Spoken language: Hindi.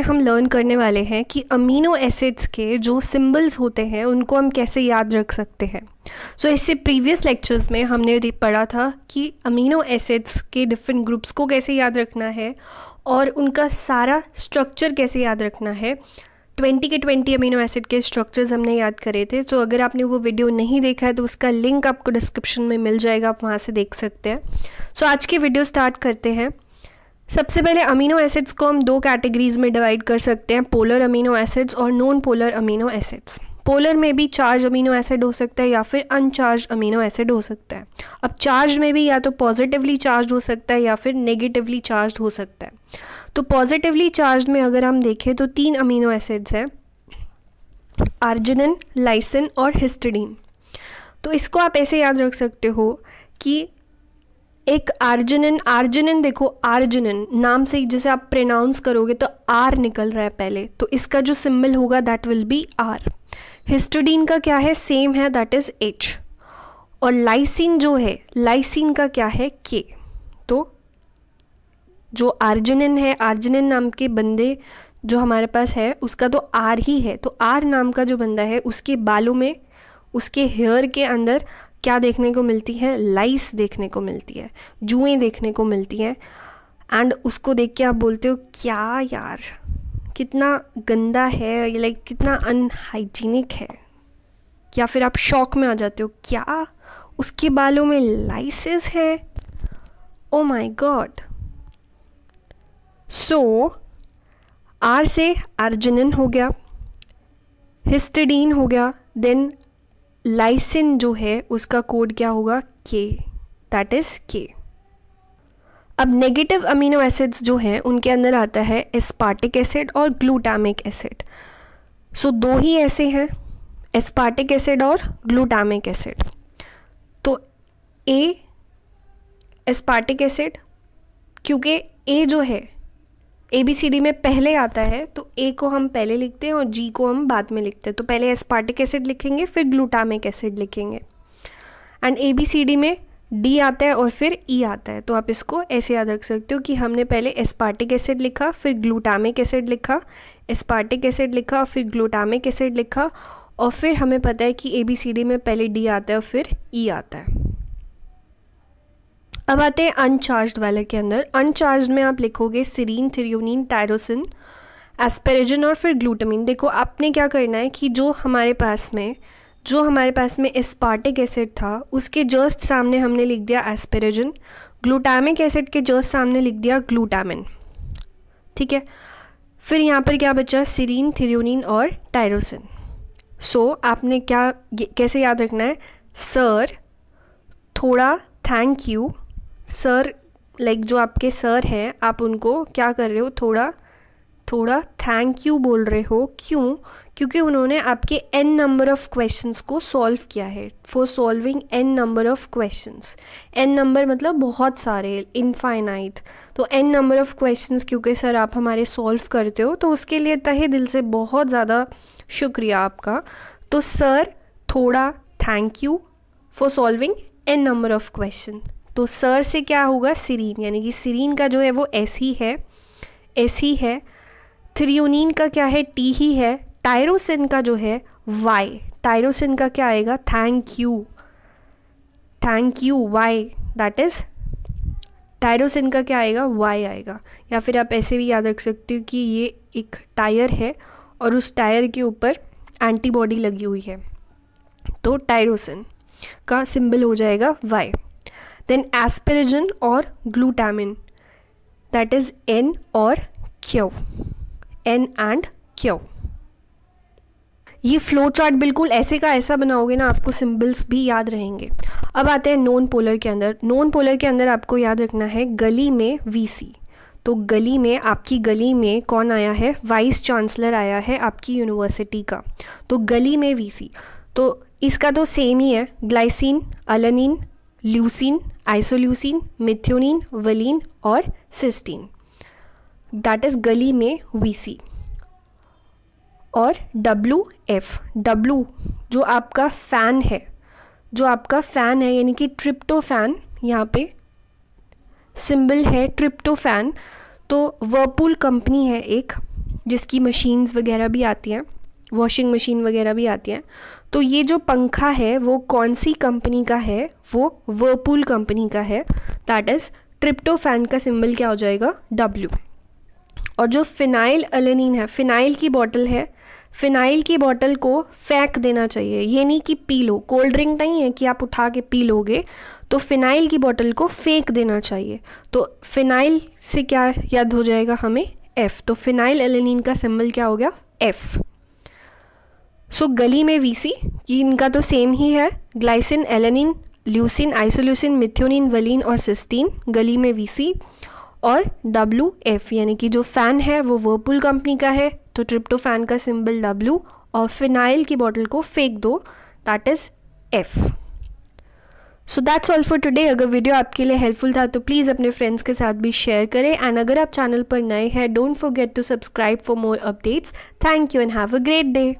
हम लर्न करने वाले हैं कि अमीनो एसिड्स के जो सिंबल्स होते हैं उनको हम कैसे याद रख सकते हैं। इससे प्रीवियस लेक्चर्स में हमने पढ़ा था कि अमीनो एसिड्स के डिफरेंट ग्रुप्स को कैसे याद रखना है और उनका सारा स्ट्रक्चर कैसे याद रखना है। 20 के 20 अमीनो एसिड के स्ट्रक्चर्स हमने याद करे थे। तो अगर आपने वो वीडियो नहीं देखा है तो उसका लिंक आपको डिस्क्रिप्शन में मिल जाएगा, आप वहाँ से देख सकते हैं। आज की वीडियो स्टार्ट करते हैं। सबसे पहले अमीनो एसिड्स को हम दो कैटेगरीज में डिवाइड कर सकते हैं, पोलर अमीनो एसिड्स और non polar amino acids. Polar में भी चार्ज अमीनो एसिड हो सकता है या फिर अनचार्ज अमीनो एसिड हो सकता है। अब चार्ज में भी या तो पॉजिटिवली चार्ज हो सकता है या फिर नेगेटिवली चार्ज हो सकता है। तो पॉजिटिवली चार्ज में अगर हम देखें तो 3 अमीनो एसिड्स हैं, आर्जिनिन, लाइसिन और हिस्टिडीन। तो इसको आप ऐसे याद रख सकते हो कि एक आर्जिनिन देखो, आर्जिनिन नाम से ही जैसे आप प्रोनाउंस करोगे तो आर निकल रहा है पहले, तो इसका जो सिंबल होगा that will be R. Histidine का क्या है, सेम है, दैट इज एच। और लाइसिन जो है, लाइसिन का क्या है, के। तो जो आर्जिनिन है, आर्जिनिन नाम के बंदे जो हमारे पास है उसका तो आर ही है। तो आर नाम का जो बंदा है उसके बालों में, उसके हेयर के अंदर क्या देखने को मिलती है, लाइस देखने को मिलती है, जुएं देखने को मिलती हैं। एंड उसको देख के आप बोलते हो क्या यार कितना गंदा है, लाइक कितना अनहाइजीनिक है, या फिर आप शॉक में आ जाते हो, क्या उसके बालों में लाइसेस है, ओ माय गॉड। आर से आर्जिनिन हो गया, हिस्टिडीन हो गया, देन लाइसिन जो है उसका कोड क्या होगा, के, दैट इज के। अब नेगेटिव अमीनो एसिड्स जो हैं उनके अंदर आता है एस्पार्टिक एसिड और ग्लूटामिक एसिड। दो ही ऐसे हैं, एस्पार्टिक एसिड और ग्लूटामिक एसिड। तो ए एस्पार्टिक एसिड, क्योंकि ए जो है ABCD में पहले आता है तो ए को हम पहले लिखते हैं और जी को हम बाद में लिखते हैं। तो पहले एस्पार्टिक एसिड लिखेंगे फिर ग्लूटामिक एसिड लिखेंगे। एंड ABCD में डी आता है और फिर ई आता है। तो आप इसको ऐसे याद रख सकते हो कि हमने पहले एस्पार्टिक एसिड लिखा, फिर ग्लूटामिक एसिड लिखा, एस्पार्टिक एसिड लिखा, फिर ग्लूटामिक एसिड लिखा, और फिर हमें पता है कि ABCD में पहले डी आता है और फिर ई आता है। अब आते हैं अनचार्ज्ड वाले के अंदर। अनचार्ज्ड में आप लिखोगे सीरीन, थ्रियोनिन, टायरोसिन, एस्पेरेजिन और फिर ग्लूटामिन। देखो आपने क्या करना है कि जो हमारे पास में एस्पार्टिक एसिड था उसके जस्ट सामने हमने लिख दिया एस्पेरेजिन, ग्लूटामिक एसिड के जस्ट सामने लिख दिया ग्लूटामिन, ठीक है। फिर यहाँ पर क्या बचा, सीरीन, थ्रियोनिन और टायरोसिन। आपने कैसे याद रखना है, सर थोड़ा थैंक यू, सर लाइक जो आपके सर हैं आप उनको क्या कर रहे हो, थोड़ा थैंक यू बोल रहे हो। क्यों? क्योंकि उन्होंने आपके n नंबर ऑफ़ क्वेश्चंस को सॉल्व किया है। For solving n number of questions, n number मतलब बहुत सारे, इनफाइनाइट। तो n नंबर ऑफ़ क्वेश्चंस क्योंकि सर आप हमारे सॉल्व करते हो, तो उसके लिए तहे दिल से बहुत ज़्यादा शुक्रिया आपका। तो सर थोड़ा thank you for solving n number of question. तो सर से क्या होगा, सीरीन, यानी कि सीरीन का जो है वो एस ही है। थ्रियोनिन का क्या है, टी ही है। टायरोसिन का जो है वाई, टायरोसिन का क्या आएगा, thank you Y, that is tyrosine का क्या आएगा, वाई आएगा। या फिर आप ऐसे भी याद रख सकते हो कि ये एक टायर है और उस टायर के ऊपर एंटीबॉडी लगी हुई है, तो टायरोसिन का सिंबल हो जाएगा वाई। देन एस्पेरेजिन और ग्लूटामिन, दैट इज N और Q, N एंड Q। ये फ्लो चार्ट बिल्कुल ऐसे का ऐसा बनाओगे ना, आपको सिंबल्स भी याद रहेंगे। अब आते हैं नॉन पोलर के अंदर। नॉन पोलर के अंदर आपको याद रखना है गली में VC। तो गली में, आपकी गली में कौन आया है, वाइस चांसलर आया है आपकी यूनिवर्सिटी का। तो गली में VC, तो इसका तो सेम ही है, glycine, alanine, leucine, isoleucine, methionine, clean और सिस्टीन, दैट इज गली में VC। और W जो आपका फ़ैन है, यानी कि ट्रिप्टोफैन, यहाँ पे सिंबल है ट्रिप्टोफैन। तो वर्लपूल कंपनी है एक, जिसकी मशीन्स वगैरह भी आती हैं, वॉशिंग मशीन वगैरह भी आती हैं। तो ये जो पंखा है वो कौन सी कंपनी का है? वो वर्लपूल कंपनी का है। दैट इज़ ट्रिप्टोफैन का सिंबल क्या हो जाएगा? W। और जो फिनाइल एलेनिन है, फिनाइल की बॉटल है, फिनाइल की बॉटल को फेंक देना चाहिए, ये नहीं कि पी लो। कोल्ड ड्रिंक नहीं है कि आप उठा के पी लोगे, तो फिनाइल की बॉटल को फेंक देना चाहिए। तो फिनाइल से क्या याद हो जाएगा हमें? F। तो फिनाइल एलेनिन का सिंबल क्या हो गया? F। सो गली में VC, कि इनका तो सेम ही है, glycine, alanine, leucine, isoleucine, methionine, clean और सिस्टीन, गली में VC। और WF यानी कि जो फ़ैन है वो वर्लपूल कंपनी का है, तो ट्रिप्टोफैन का सिंबल W। और फिनाइल की बॉटल को फेंक दो, that is F। So that's all for today. अगर वीडियो आपके लिए हेल्पफुल था तो प्लीज़ अपने फ्रेंड्स के साथ भी शेयर करें। एंड अगर आप चैनल पर नए हैं, don't forget to subscribe for more updates. Thank you and have a great day.